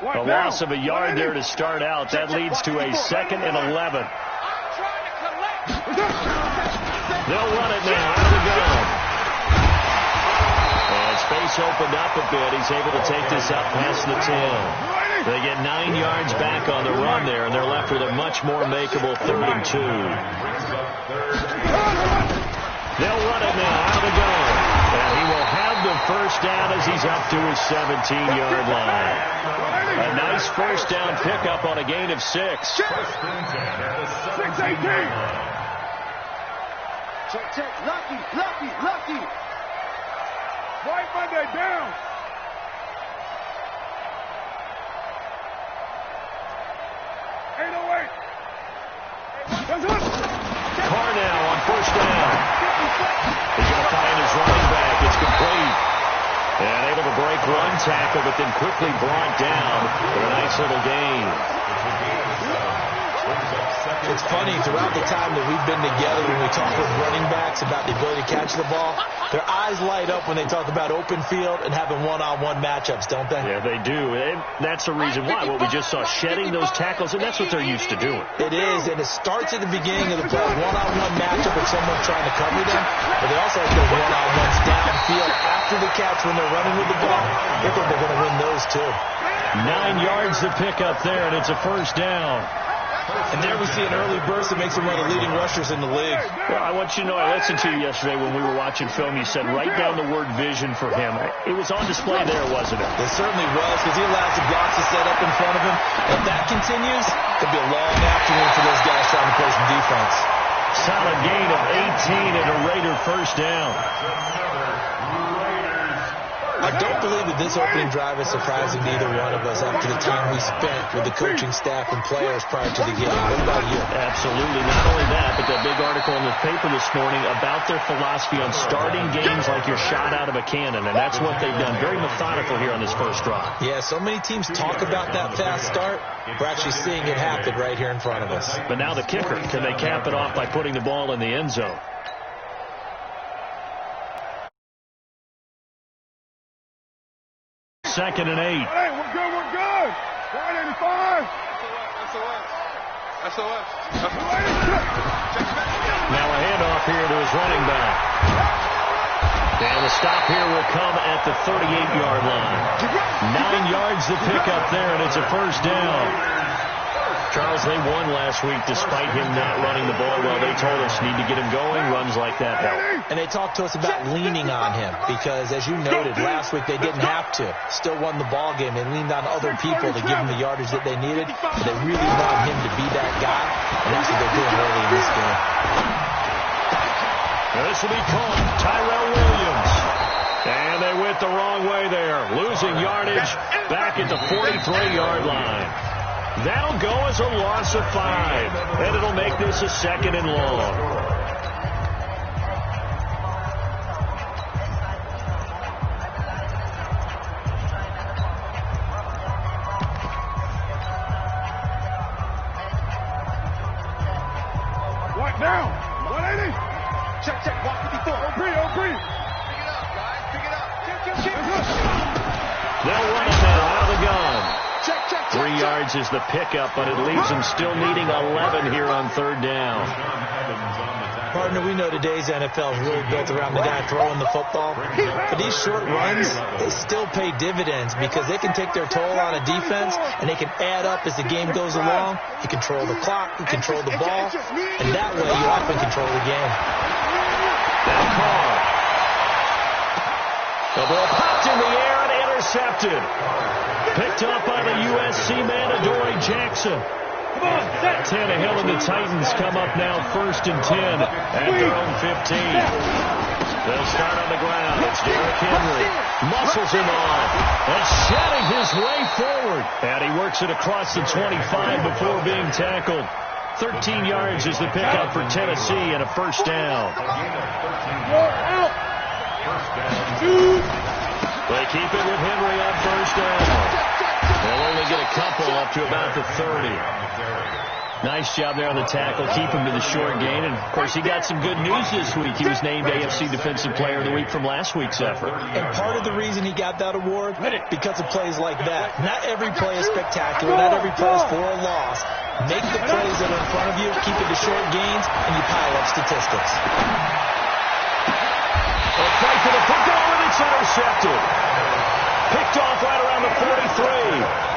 A loss of a yard there to start out. That leads to a 2nd and 11. They'll run it now out of the gun. And space opened up a bit. He's able to take this up past the 10. They get 9 yards back on the run there, and they're left with a much more makeable 3rd and 2. They'll run it now out of the gun. And he will have the first down as he's up to his 17-yard line. A nice first down pickup on a gain of 6. 6-18. Check. Lucky. White Monday down. Carr now on first down. He's going to find his running back. It's complete. And able to break one tackle, but then quickly brought down for a nice little gain. It's funny, throughout the time that we've been together, when we talk with running backs about the ability to catch the ball, their eyes light up when they talk about open field and having one-on-one matchups, don't they? Yeah, they do. And that's the reason why. What we just saw, shedding those tackles, and that's what they're used to doing. It is, and it starts at the beginning of the play. One-on-one matchup with someone trying to cover them, but they also have those one-on-ones downfield after the catch when they're running with the ball. I think they're going to win those, too. 9 yards to pick up there, and it's a first down. And there we see an early burst that makes him one of the leading rushers in the league. Well, I want you to know, I listened to you yesterday when we were watching film. You said write down the word vision for him. It was on display there, wasn't it? It certainly was, because he allows the blocks to set up in front of him. And if that continues, it'll be a long afternoon for those guys trying to play some defense. Solid gain of 18 and a Raider first down. I don't believe that this opening drive is surprising to either one of us after the time we spent with the coaching staff and players prior to the game. What about you? Absolutely. Not only that, but that big article in the paper this morning about their philosophy on starting games like you're shot out of a cannon, and that's what they've done. Very methodical here on this first drive. Yeah, so many teams talk about that fast start. We're actually seeing it happen right here in front of us. But now the kicker, can they cap it off by putting the ball in the end zone? Second and 8. Hey, we're good. 185. SOS. Now a handoff here to his running back. And the stop here will come at the 38-yard line. 9 yards to pick up there, and it's a first down. Charles, they won last week despite him not running the ball well. They told us need to get him going. Runs like that help. And they talked to us about leaning on him because, as you noted, last week they didn't have to. Still won the ball game. They leaned on other people to give them the yardage that they needed. But they really want him to be that guy, and that's what they're doing early in this game. Now this will be caught. Tyrell Williams. And they went the wrong way there. Losing yardage back at the 43-yard line. That'll go as a loss of 5. And it'll make this a 2nd and long. What down? 180. Check. 154. OP. Pick it up, guys. Pick it up. They'll run it now out of the gun. Check. 3 yards is the pickup, but it leaves them still needing 11 here on third down. Partner, we know today's NFL is really built around the guy throwing the football. But these short runs, they still pay dividends because they can take their toll on a defense, and they can add up as the game goes along. You control the clock, you control the ball, and that way you often control the game. Now Carr. The ball popped in the air and intercepted. Picked up by the USC man, Adoree Jackson. Tannehill and the Titans come up now 1st and 10 at their own 15. They'll start on the ground. It's Derrick Henry. Muscles him on. And shedding his way forward. And he works it across the 25 before being tackled. 13 yards is the pickup for Tennessee and a first down. They keep it with Henry on first down. They'll only get a couple up to about the 30. Nice job there on the tackle. Keep him to the short gain. And, of course, he got some good news this week. He was named AFC Defensive Player of the Week from last week's effort. And part of the reason he got that award, because of plays like that. Not every play is spectacular. Not every play is for a loss. Make the plays that are in front of you, keep it to short gains, and you pile up statistics. A fight for the football, and it's intercepted. Picked off right around the 43.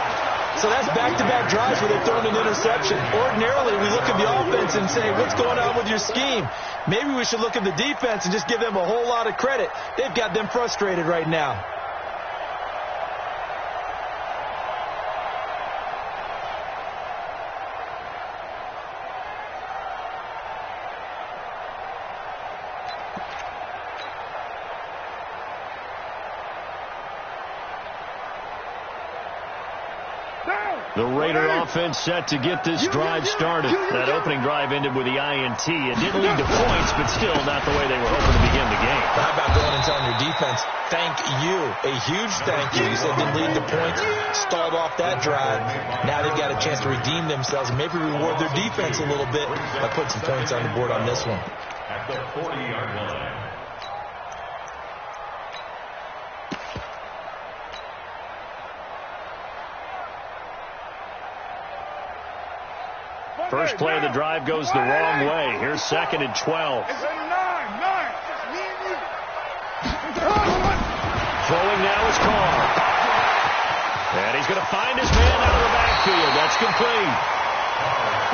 So that's back-to-back drives where they've thrown an interception. Ordinarily, we look at the offense and say, what's going on with your scheme? Maybe we should look at the defense and just give them a whole lot of credit. They've got them frustrated right now. The Raider offense set to get this drive started. That opening drive ended with the INT. It didn't lead to points, but still not the way they were hoping to begin the game. How about going and telling your defense, thank you, a huge thank you. You said didn't lead to points, stalled off that drive. Now they've got a chance to redeem themselves and maybe reward their defense a little bit by putting some points on the board on this one. At the 40-yard line. First play of the drive goes the wrong way. Here's 2nd and 12. Throwing now is Carr. And he's going to find his man out of the backfield. That's complete.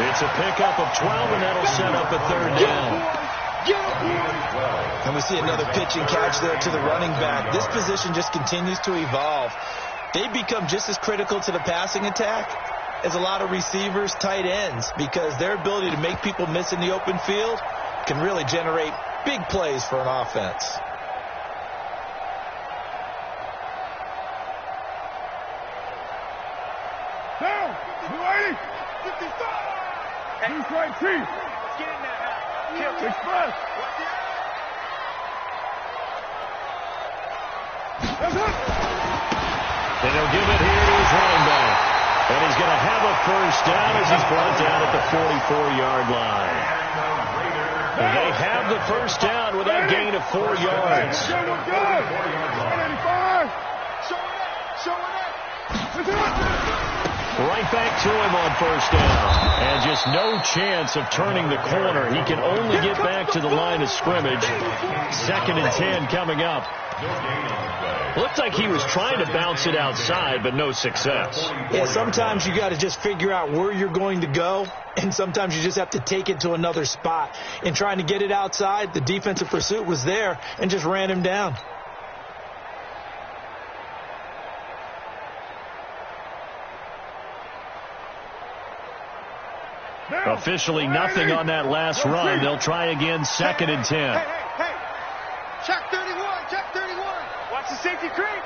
It's a pickup of 12, and that'll set up a 3rd down. And we see another pitch and catch there to the running back. This position just continues to evolve. They become just as critical to the passing attack as a lot of receivers, tight ends, because their ability to make people miss in the open field can really generate big plays for an offense. Down! 280! 55! Hey, right, Chief! Let's get in there. Express! That's it! And he'll give it here to his running back. And he's going to have a first down as he's brought down at the 44-yard line. And they have the first down with that gain of 4 yards. Yeah, we're good! 185! Right back to him on first down. And just no chance of turning the corner. He can only get back to the line of scrimmage. 2nd and 10 coming up. Looked like he was trying to bounce it outside, but no success. Yeah, sometimes you got to just figure out where you're going to go, and sometimes you just have to take it to another spot. In trying to get it outside, the defensive pursuit was there and just ran him down. Officially nothing on that last run. They'll try again, 2nd and 10. Hey. Check 31. Watch the safety creep.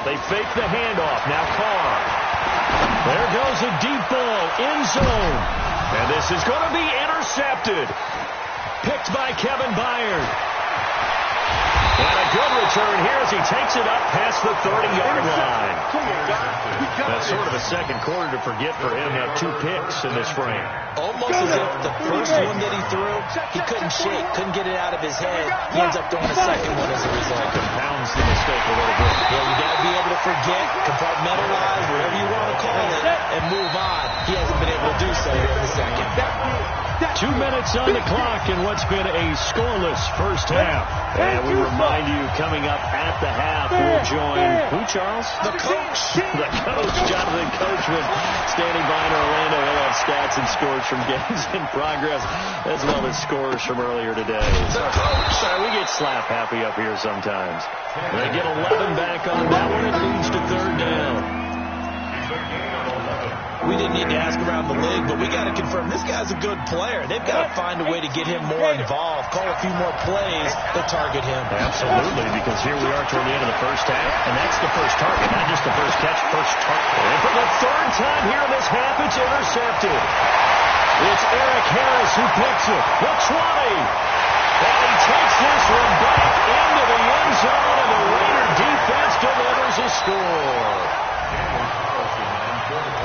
They fake the handoff. Now Carr. There goes a deep ball. End zone. And this is going to be intercepted. Picked by Kevin Byard. And a good return here as he takes it up past the 30-yard line. That's sort of a second quarter to forget for him. Have 2 picks in this frame. Almost as if the first one that he threw, he couldn't shake, couldn't get it out of his head. He ends up throwing a second one as a result. Compounds the mistake a little bit. Yeah, you got to be able to forget, compartmentalize, whatever you want to call it, and move on. He hasn't been able to do so here in the second. 2 minutes on the clock in what's been a scoreless first half. And we remind you, coming up at the half, we'll join who, Charles? The coach. The coach, Jonathan Coachman, standing by in Orlando. He'll have stats and scores from games in progress, as well as scores from earlier today. Sorry, we get slap happy up here sometimes. They get 11 back on that one. It leads to 3rd down. We didn't need to ask around the league, but we got to confirm this guy's a good player. They've got to find a way to get him more involved, call a few more plays that target him. Absolutely, because here we are toward the end of the first half, and that's the first target, not just the first catch, first target. And for the 3rd time here in this half, it's intercepted. It's Eric Harris who picks it. The 20. And he takes this one back into the end zone, and the Raider defense delivers a score.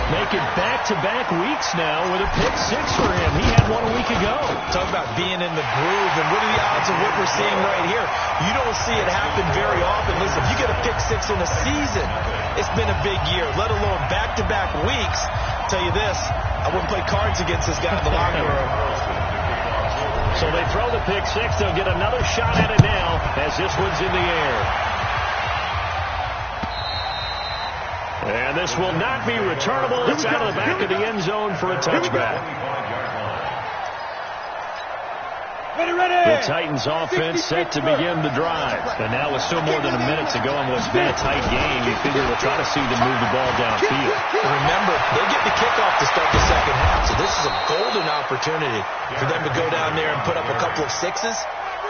Make it back-to-back weeks now with a pick six for him. He had one a week ago. Talk about being in the groove, and what are the odds of what we're seeing right here? You don't see it happen very often. Listen, if you get a pick six in a season, it's been a big year, let alone back-to-back weeks. I'll tell you this, I wouldn't play cards against this guy in the locker room. So they throw the pick six. They'll get another shot at it now as this one's in the air. And this will not be returnable. It's out of the back of the end zone for a touchback. The Titans offense set to begin the drive. And now with still more than a minute to go in what's been a tight game, you figure we'll try to see them move the ball downfield. Remember, they get the kickoff to start the second half, so this is a golden opportunity for them to go down there and put up a couple of sixes.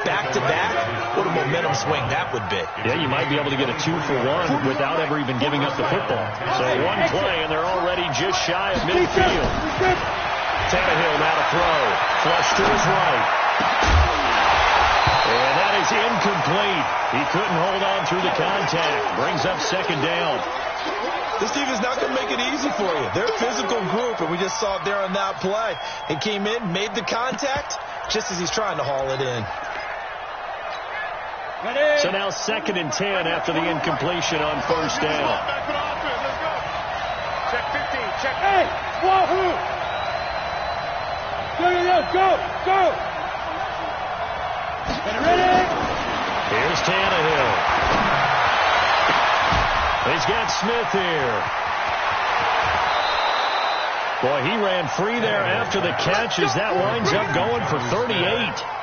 Back-to-back, what a momentum swing that would be. Yeah, you might be able to get a 2-for-1 without ever even giving up the football. So one play, and they're already just shy of midfield. Tannehill now to throw. Flush to his right. And that is incomplete. He couldn't hold on through the contact. Brings up second down. This defense is not going to make it easy for you. They're a physical group, and we just saw it there on that play. He came in, made the contact, just as he's trying to haul it in. So now 2nd and 10 after the incompletion on first down. Check 15. Check. Hey, wahoo! Go! Get ready. Here's Tannehill. He's got Smith here. Boy, he ran free there after the catch as that winds up going for 38.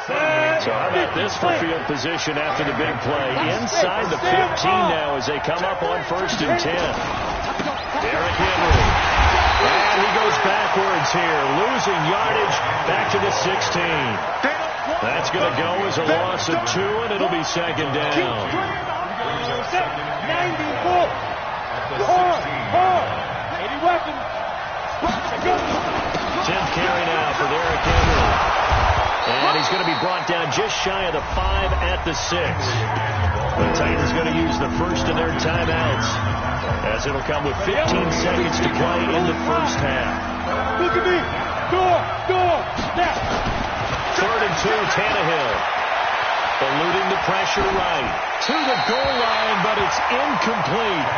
So how about this for field position after the big play? Inside the 15 now as they come up on 1st and 10. Derrick Henry. And he goes backwards here, losing yardage back to the 16. That's going to go as a loss of 2, and it'll be second down. 80 weapons. 10th carry now for Derrick Henry. And he's going to be brought down just shy of the 5 at the 6. The Titans going to use the first of their timeouts as it'll come with 15 seconds to play in the first half. Look at me. Door. Now. 3rd and 2, Tannehill. Eluding the pressure right. To the goal line, but it's incomplete.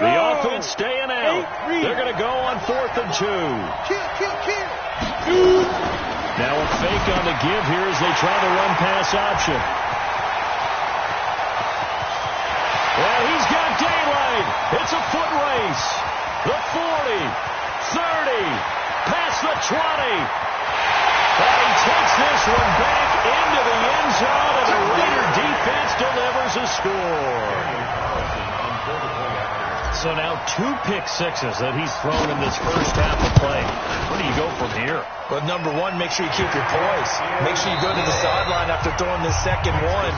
The offense staying out. They're going to go on 4th and 2. Kill. Now a fake on the give here as they try the run-pass option. Well, he's got daylight. It's a foot race. The 40, 30, past the 20. And he takes this one back into the end zone, and the Raider defense delivers a score. So now 2 pick sixes that he's thrown in this first half of play. Where do you go from here? Well, number one, make sure you keep your poise. Make sure you go to the sideline after throwing the second one,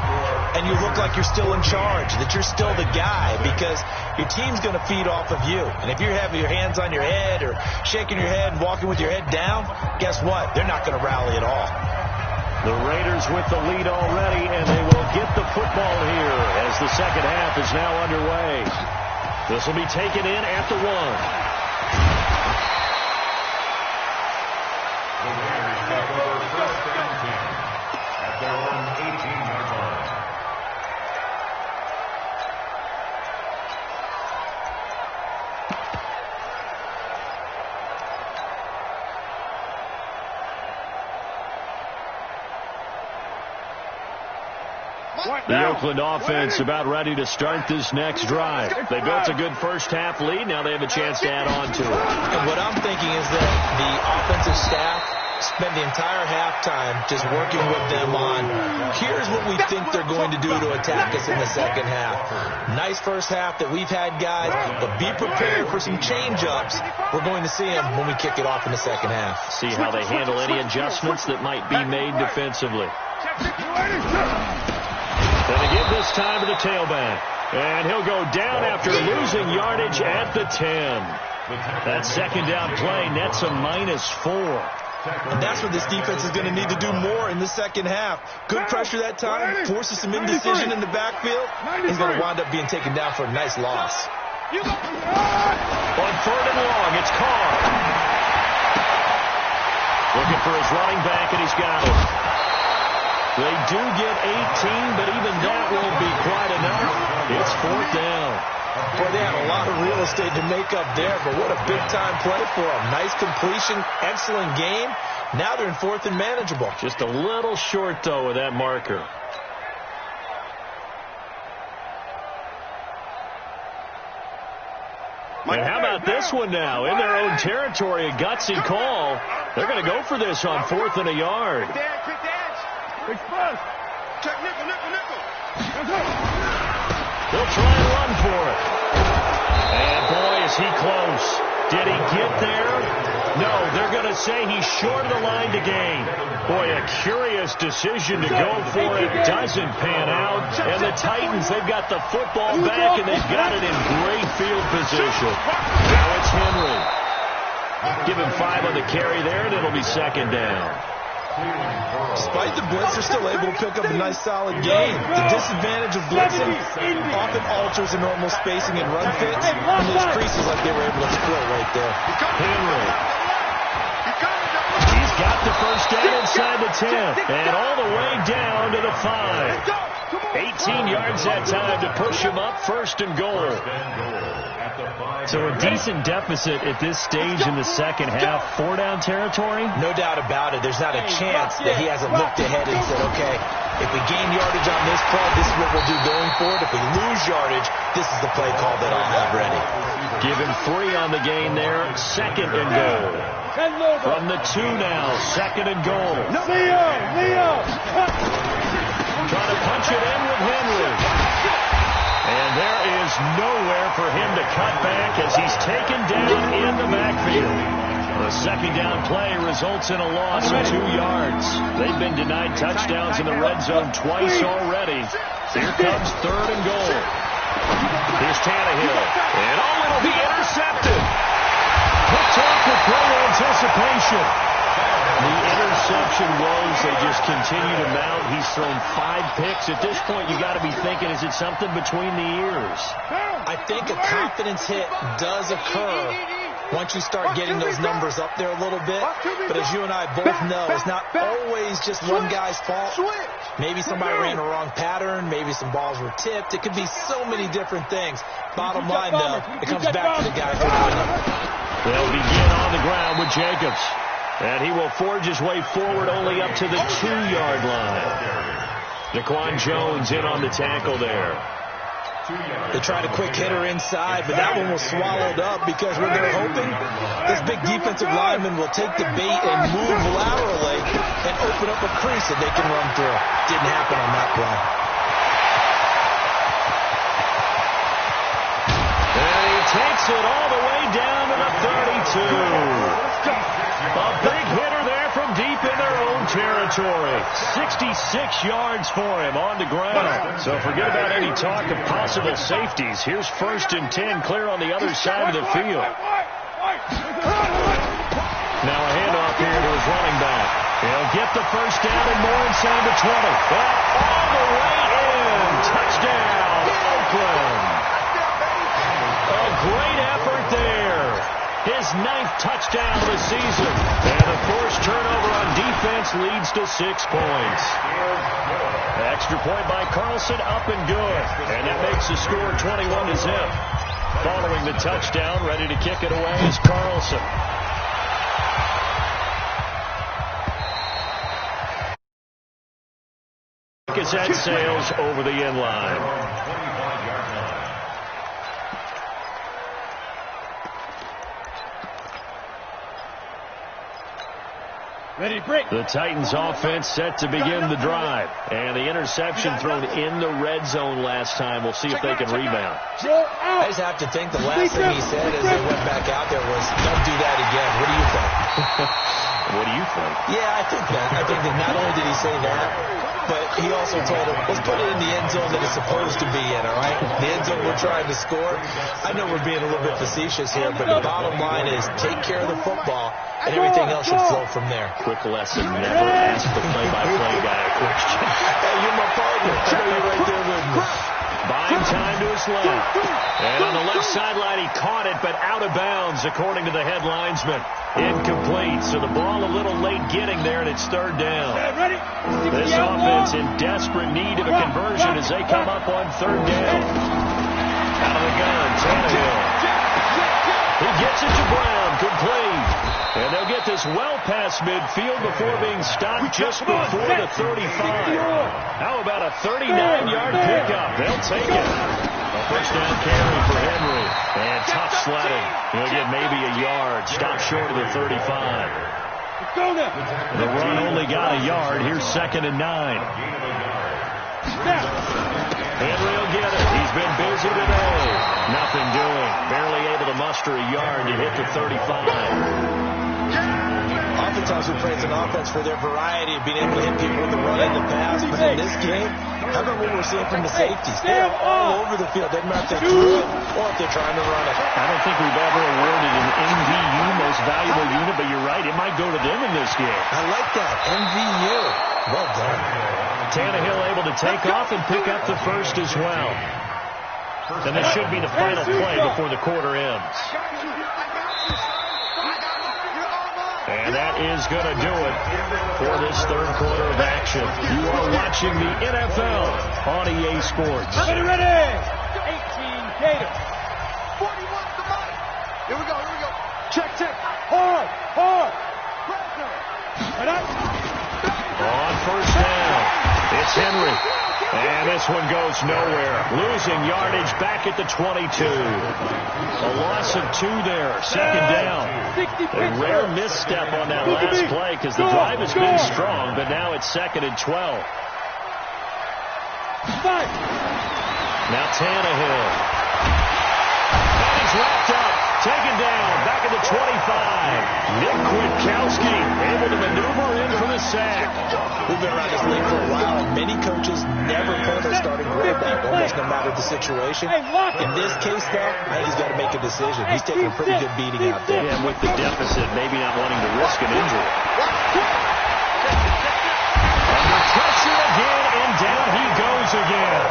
and you look like you're still in charge, that you're still the guy, because your team's going to feed off of you. And if you're having your hands on your head or shaking your head and walking with your head down, guess what? They're not going to rally at all. The Raiders with the lead already, and they will get the football here as the second half is now underway. This will be taken in at the 1. The Raiders take over 1st and 10 at their own 18-yard line. The Oakland offense about ready to start this next drive. They built a good first half lead. Now they have a chance to add on to it. And what I'm thinking is that the offensive staff spend the entire halftime just working with them on, here's what we think they're going to do to attack us in the second half. Nice first half that we've had, guys, but be prepared for some change-ups. We're going to see them when we kick it off in the second half. See how they handle any adjustments that might be made defensively. Going to give this time to the tailback. And he'll go down after losing yardage at the 10. That second down play nets a -4. And that's what this defense is going to need to do more in the second half. Good pressure that time, forces some indecision in the backfield. He's going to wind up being taken down for a nice loss. On 3rd and long, it's Carr. Looking for his running back, and he's got it. They do get 18, but even that won't be quite enough. It's 4th down. Boy, they had a lot of real estate to make up there, but what a big-time play for them. Nice completion, excellent game. Now they're in 4th and manageable. Just a little short, though, with that marker. And how about this one now? In their own territory, a gutsy call. They're going to go for this on 4th and a yard. Express. Check nickel. They'll try and run for it. And boy, is he close. Did he get there? No, they're going to say he's short of the line to gain. Boy, a curious decision to go for it. Doesn't pan out. And the Titans, they've got the football back, and they've got it in great field position. Now it's Henry. Give him 5 on the carry there, and it'll be 2nd down. Despite the blitz, they're still able to pick up a nice, solid game. The disadvantage of blitzing often alters the normal spacing and run fits, and those creases like they were able to exploit right there. Henry. He's got the first down inside the 10, and all the way down to the 5. 18 yards that time to push him up, 1st and goal. So a decent deficit at this stage in the second half. 4-down territory? No doubt about it. There's not a chance that he hasn't looked ahead and said, okay, if we gain yardage on this play, this is what we'll do going forward. If we lose yardage, this is the play call that I'll have ready. Give him 3 on the gain there. 2nd and goal. From the 2 now. 2nd and goal. Leo. Trying to punch it in with Henry. And there is nowhere for him to cut back as he's taken down in the backfield. The 2nd down play results in a loss of 2 yards. They've been denied touchdowns in the red zone twice already. Here comes 3rd and goal. Here's Tannehill. And it'll be intercepted. Picked off with great anticipation. The interception was they just continue to mount. He's thrown 5 picks. At this point, you got to be thinking, is it something between the ears? I think a confidence hit does occur once you start getting those numbers up there a little bit. But as you and I both know, it's not always just one guy's fault. Maybe somebody ran a wrong pattern. Maybe some balls were tipped. It could be so many different things. Bottom line, though, it comes back to the guy throwing it. They'll begin on the ground with Jacobs. And he will forge his way forward only up to the 2-yard line. Daquan Jones in on the tackle there. They tried a quick hitter inside, but that one was swallowed up because what they're hoping, this big defensive lineman will take the bait and move laterally and open up a crease that they can run through. Didn't happen on that play. And he takes it all the way down to the 32. A big hitter there from deep in their own territory. 66 yards for him on the ground. So forget about any talk of possible safeties. Here's 1st and 10 clear on the other side of the field. Now a handoff here to his running back. He'll get the first down and more inside the 20. But all the way in. Touchdown, Oakland. A great effort there. His 9th touchdown of the season. And a forced turnover on defense leads to 6 points. Extra point by Carlson, up and good. And that makes the score 21-0. Following the touchdown, ready to kick it away is Carlson. As that sails over the end line. The Titans offense set to begin the drive. And the interception thrown in the red zone last time. We'll see if they can rebound. I just have to think the last thing he said as they went back out there was, don't do that again. What do you think? What do you think? Yeah, I think that. I think that not only did he say that, but he also told him, let's put it in the end zone that it's supposed to be in, all right? The end zone we're trying to score. I know we're being a little bit facetious here, but the bottom line is take care of the football, and everything else should flow from there. Quick lesson, never ask the play-by-play guy a question. Hey, you're my partner. I know you're right there with me. Buying time to his left. And on the left sideline, he caught it, but out of bounds, according to the head linesman. Incomplete, so the ball a little late getting there, and it's third down. This offense in desperate need of a conversion as they come up on third down. Out of the gun, Tannehill. He gets it to Brown, complete. And they'll get this well past midfield before being stopped just before the 35. How about a 39-yard pickup? They'll take it. A first down carry for Henry. And tough sledding. He'll get maybe a yard. Stop short of the 35. The run only got a yard. Here's 2nd and 9. Henry will get it. He's been busy today. Nothing doing. Barely able to muster a yard to hit the 35. Oftentimes we praise an offense for their variety of being able to hit people with the run and the pass, but in this game, how about what we're seeing from the safeties? They're all over the field. Doesn't matter if they threw it or if they're trying to run it. I don't think we've ever awarded an MVU, most valuable unit, but you're right, it might go to them in this game. I like that. MVU. Well done. Tannehill able to take off and pick up the first as well. And this should be the final play before the quarter ends. And that is going to do it for this third quarter of action. You are watching the NFL on EA Sports. Ready, ready. 18 Gators. 41 to Mike. Here we go. Check. Hard. On first down, it's Henry. And this one goes nowhere. Losing yardage back at the 22. A loss of 2 there. Second down. A rare misstep on that last play because the drive has been strong, but now it's 2nd and 12. Now Tannehill. And he's wrapped up. Taken down. Back at the 25. Nick Kwiatkowski able to maneuver in for the sack. We've been around this league for a while, and many coaches never play their starting quarterback, almost no matter the situation. In this case, though, I think he's got to make a decision. He's taking a pretty good beating out there. Yeah, with the deficit, maybe not wanting to risk an injury. Under pressure again, and down he goes again.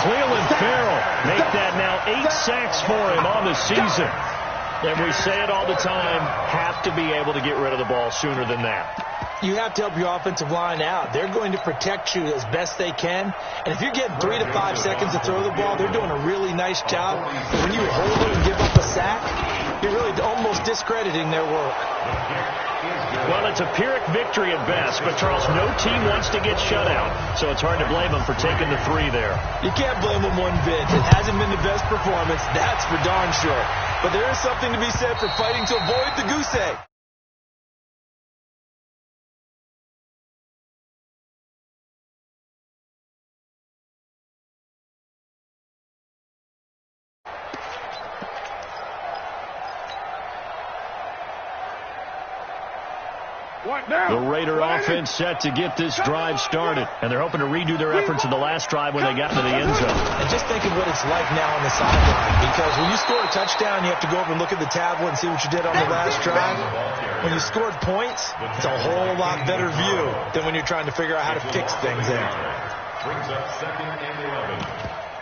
Cleveland Farrell make that now 8 sacks for him on the season. And we say it all the time, have to be able to get rid of the ball sooner than that. You have to help your offensive line out. They're going to protect you as best they can. And if you're getting 3 to 5 seconds to throw the ball, they're doing a really nice job. But when you hold it and give up a sack, you're really almost discrediting their work. Well, it's a Pyrrhic victory at best, but Charles, no team wants to get shut out, so it's hard to blame them for taking the 3 there. You can't blame them one bit. It hasn't been the best performance, that's for darn sure. But there is something to be said for fighting to avoid the goose egg. The Raider offense set to get this drive started, and they're hoping to redo their efforts in the last drive when they got into the end zone. And just think of what it's like now on the sideline, because when you score a touchdown, you have to go over and look at the tablet and see what you did on the last drive. When you scored points, it's a whole lot better view than when you're trying to figure out how to fix things there. Brings up 2nd and 11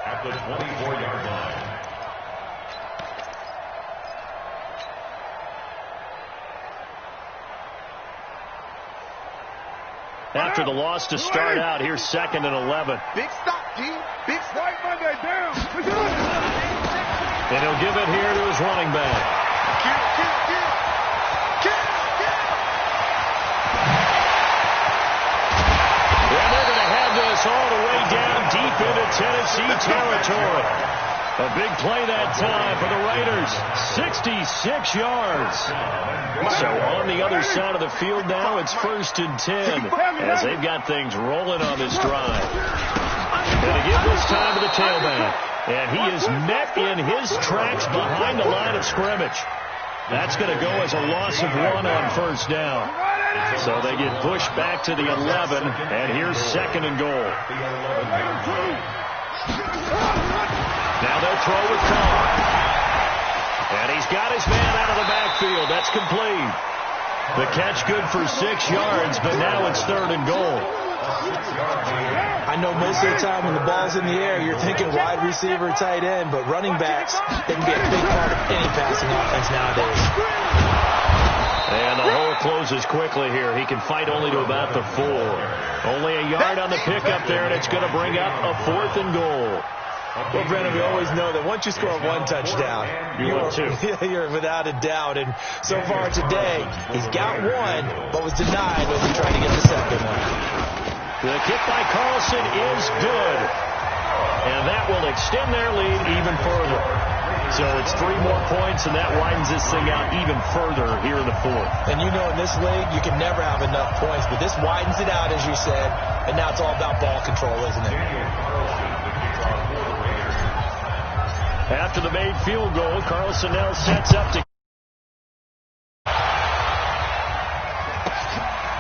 at the 24-yard line. After the loss to start out, here's 2nd and 11. Big stop, G. Big stop. White Monday down. And he'll give it here to his running back. And they're going to have this all the way down deep into Tennessee territory. A big play that time for the Raiders. 66 yards. So on the other side of the field now, it's 1st and 10 as they've got things rolling on this drive. And again, this time to the tailback. And he is met in his tracks behind the line of scrimmage. That's going to go as a loss of 1 on first down. So they get pushed back to the 11, and here's 2nd and goal. Now they'll throw with Carr. And he's got his man out of the backfield. That's complete. The catch good for 6 yards, but now it's 3rd and goal. I know most of the time when the ball's in the air, you're thinking wide receiver, tight end, but running backs, they can be a big part of any passing offense nowadays. And the hole closes quickly here. He can fight only to about the 4. Only a yard on the pickup there, and it's going to bring up a 4th and goal. Well, Brennan, we always know that once you score 1 touchdown, you're without a doubt. And so far today, he's got 1, but was denied when he tried to get the 2nd one. The kick by Carlson is good. And that will extend their lead even further. So it's 3 more points, and that widens this thing out even further here in the 4th. And you know, in this league, you can never have enough points, but this widens it out, as you said, and now it's all about ball control, isn't it? After the made field goal, Carlson now sets up to...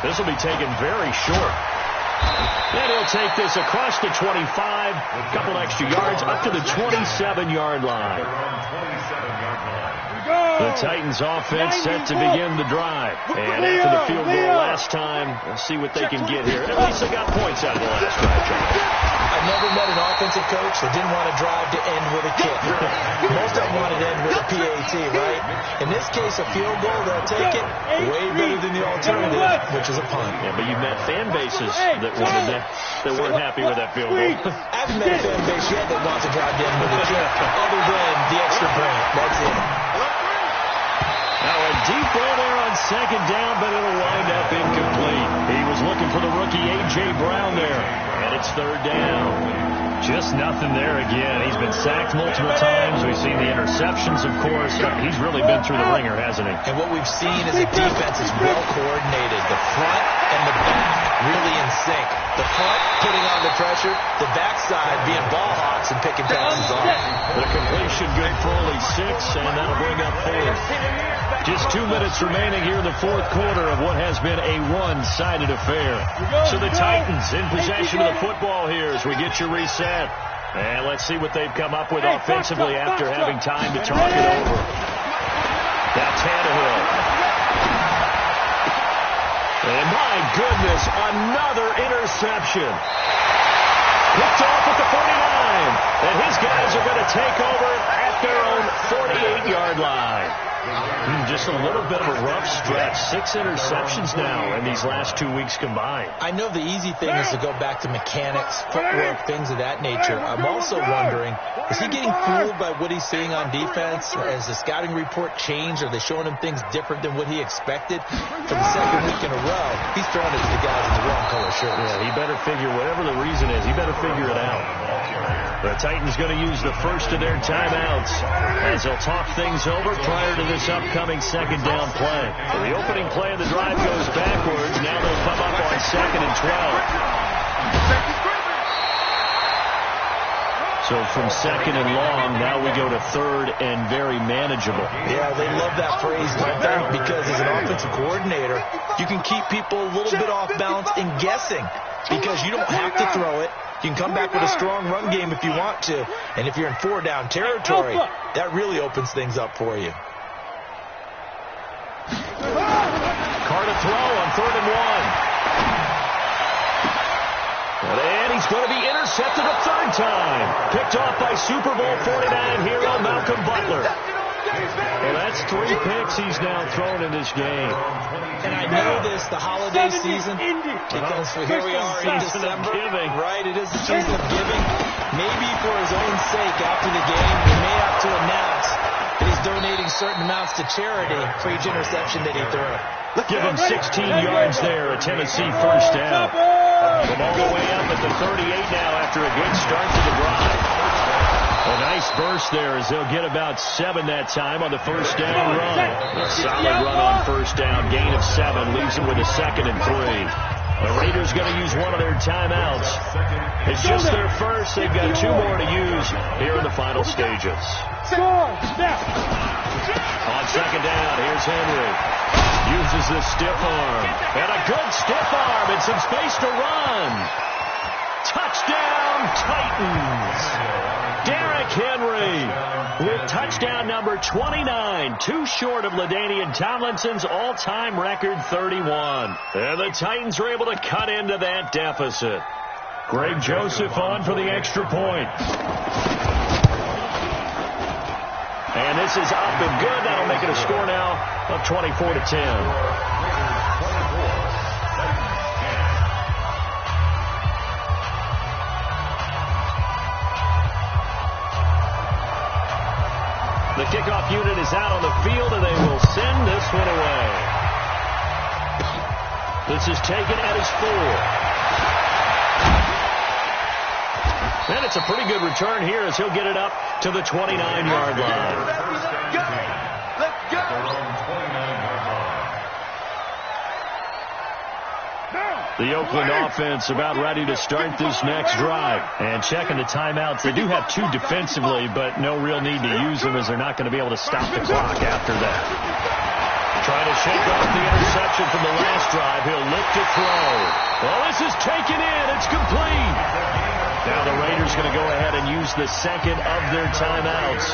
This will be taken very short. And he'll take this across the 25, a couple extra yards, up to the 27-yard line. The Titans offense set to begin the drive. And after the field goal last time, we'll see what they can get here. At least they got points out of the last drive, John. I've never met an offensive coach that didn't want to drive to end with a kick. Most of them wanted to end with a PAT, right? In this case, a field goal, they'll take it way better than the alternative, which is a punt. Yeah, but you've met fan bases that wanted that, that weren't happy with that field goal. I haven't met a fan base yet that wants to drive to end with a kick, other than the extra point. That's it. Now a deep ball there on 2nd down, but it'll wind up incomplete. He was looking for the rookie A.J. Brown there, and it's 3rd down. Just nothing there again. He's been sacked multiple times. We've seen the interceptions, of course. He's really been through the ringer, hasn't he? And what we've seen is a defense that's well coordinated. The front and the back really in sync. The front putting on the pressure, the backside being ball hawks and picking passes off. The completion good for only 6, and that'll bring up 4th. Just 2 minutes remaining here in the 4th quarter of what has been a one-sided affair. So the Titans in possession of the football here as we get your reset. And let's see what they've come up with offensively after having time to talk it over. Now Tannehill. And my goodness, another interception. Picked off at the 49. And his guys are going to take over at their own 48-yard line. Just a little bit of a rough stretch. 6 interceptions now in these last 2 weeks combined. I know the easy thing is to go back to mechanics, footwork, things of that nature. I'm also wondering, is he getting fooled by what he's seeing on defense? Has the scouting report changed? Are they showing him things different than what he expected? For the 2nd week in a row, he's throwing it to the guys in the wrong color shirts. Yeah, he better figure, whatever the reason is, he better figure it out. The Titans going to use the first of their timeouts as they'll talk things over prior to this upcoming 2nd down play. So the opening play of the drive goes backwards. Now they'll come up on 2nd and 12. So from 2nd and long, now we go to 3rd and very manageable. Yeah, they love that phrase, I think, because as an offensive coordinator, you can keep people a little bit off balance and guessing because you don't have to throw it. You can come back with a strong run game if you want to. And if you're in 4-down territory, that really opens things up for you. Carr to throw on 3rd and 1. And he's going to be intercepted a 3rd time. Picked off by Super Bowl 49 hero Malcolm Butler. Well, that's 3 picks he's now thrown in this game. And I know this, the holiday season, because here we are in December, right? It is the season of giving. Maybe for his own sake after the game, he may have to announce that he's donating certain amounts to charity for each interception that he threw. Give him 16 yards there, a Tennessee 1st down. From all the way up at the 38 now after a good start to the drive. A nice burst there as they'll get about 7 that time on the 1st down run. A solid run on 1st down, gain of 7, leaves them with a 2nd and 3. The Raiders going to use one of their timeouts. It's just their first. They've got 2 more to use here in the final stages. On 2nd down, here's Henry. Uses the stiff arm. And a good stiff arm and some space to run. Touchdown, Titans. Derrick Henry with touchdown number 29, too short of LaDainian Tomlinson's all-time record 31. And the Titans are able to cut into that deficit. Greg Joseph on for the extra point. And this is up and good. That'll make it a score now of 24-10. The kickoff unit is out on the field, and they will send this one away. This is taken at his 4. And it's a pretty good return here as he'll get it up to the 29-yard line. Let's go! The Oakland offense about ready to start this next drive. And checking the timeouts. They do have 2 defensively, but no real need to use them as they're not going to be able to stop the clock after that. Trying to shake off the interception from the last drive. He'll look to throw. Well, this is taken in. It's complete. Now the Raiders going to go ahead and use the second of their timeouts.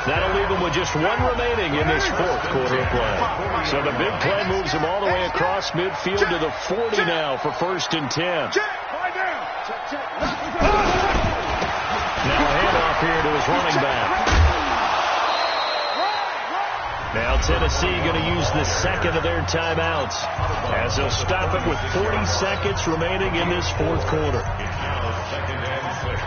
That'll leave them with just 1 remaining in this 4th quarter of play. So the big play moves them all the way across midfield to the 40 now for 1st and 10. Now a handoff here to his running back. Now Tennessee going to use the second of their timeouts as they'll stop it with 40 seconds remaining in this 4th quarter. Second and 6.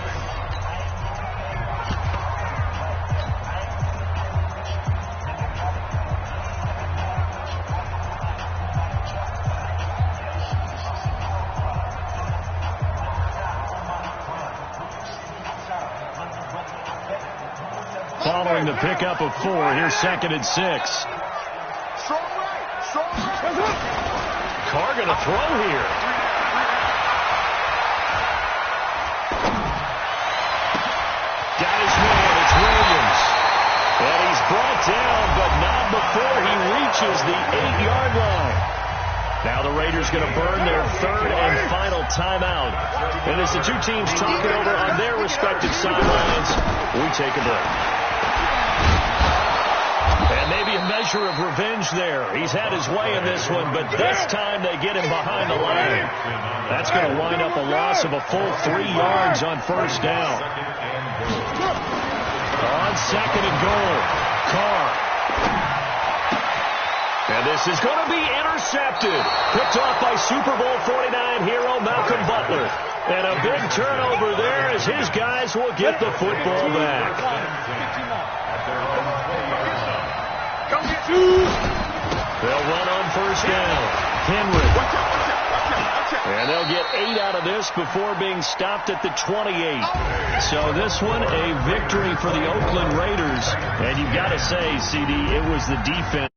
Following the pickup of 4, here's 2nd and 6. Carr going to throw here. Got his man, it's Williams. And he's brought down, but not before he reaches the 8-yard line. Now the Raiders going to burn their 3rd and final timeout. And as the 2 teams talk it over on their respective sidelines, we take a break. And maybe a measure of revenge there. He's had his way in this one, but this time they get him behind the line. That's going to wind up a loss of a full 3 yards on 1st down. On 2nd and goal, Carr. And this is going to be intercepted. Picked off by Super Bowl 49 hero Malcolm Butler. And a big turnover there as his guys will get the football back. They'll run on 1st down. Henry. And they'll get 8 out of this before being stopped at the 28. So this one, a victory for the Oakland Raiders. And you've got to say, CD, it was the defense.